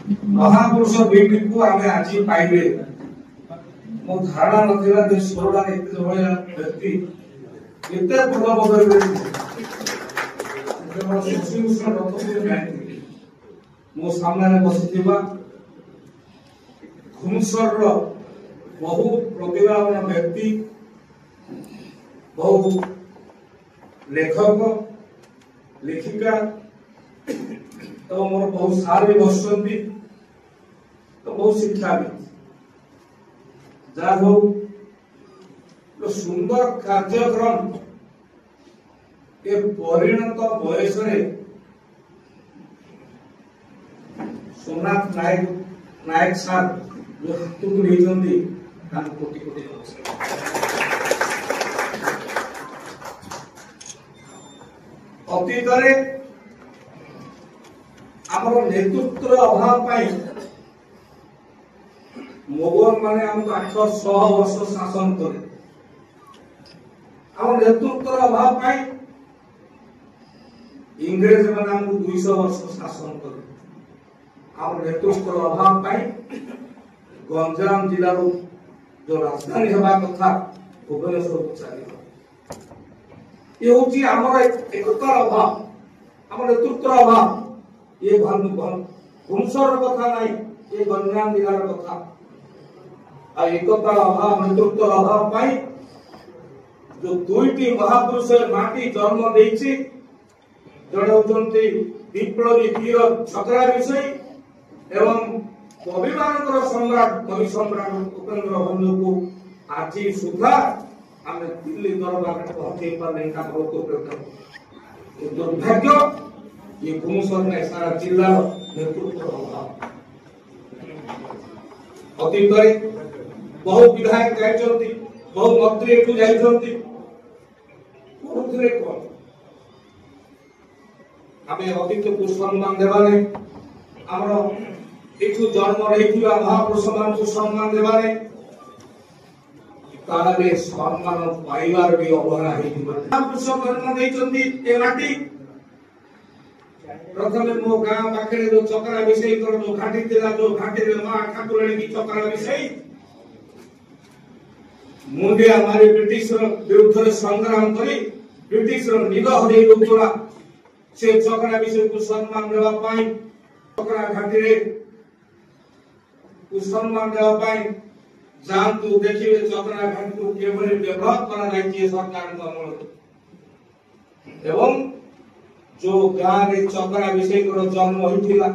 महापुरुष दुईटी को आम आज पाइबे मो धारणा नथिला जे सोरडा एते भया व्यक्ति एते बड़ बदल श्रीकृष्ण रथ को जानी मो सामने बसिथिबा घुमसर बहु प्रतिभावान व्यक्ति बहु लेखक लेखिका तो मोर बहुत सार भी बसुंती तो बहुत शिक्षाविद जहाँ हो तो सुंदर कार्यक्रम ए परिणत बयस सोमनाथ नायक नायक सार जो हाथ को नहीं कोटि कोटि अतीत आमर नेतृत्व अभाव मोगल माने हमको 800 वर्ष शासन करे आम नेतृत्व अभाव इंग्रेज माने हमको 200 वर्ष शासन करे आम नेतृत्व अभाव गंजाम जिला जो राजधानी हवा कथा भुवनेश्वर को चली ये हूँ आमर एकतार अभाव आम नेतृत्व अभाव ये घुमसर कथा नहीं ये गंजाम जिलार कथा एकतार अभाव नेतृत्व अभाव जो दुईटी महापुरुष माटी जन्म देछि जड़े होचंती विप्लवी वीर छकरा विषय एवं कवि मानकर सम्राट कवि सम्राट उपेन्द्र बंधु को आज सुधा आम दिल्ली दरबार में पहुंचे पारे दुर्भाग्य ये घुमसर में सारा जिला नेतृत्व अभाव अतीत बहु विधायक जाइछंती बहु मंत्री एठू जाइछंती कोथरे कोन आमे अतीत को सम्मान देबाने हमरो एठू जन्म रहिथिबा महापुरुष मान को सम्मान देबाने तारे सम्मान पाइबार भी अवहेला हेतिबा महापुरुष जन्म दैछंती ए माटी प्रथमे मो गां पाखरे जो चक्रा विषय कर जो घाटी थिला जो घाटी रे मां ठाकुराणी की चक्रा विषय मुंडिया मारी ब्रिटिश विरुद्ध में संग्राम करी ब्रिटिश निगह दे रुतला से चक्रा विषय को सम्मान देवा पाई चक्रा घाटी रे को सम्मान देवा पाई जानतु देखिबे चक्रा घाटी को केवल डेवलप करा जाय सरकार को अमल एवं जो गां रे चक्रा विषय को जन्म होइथिला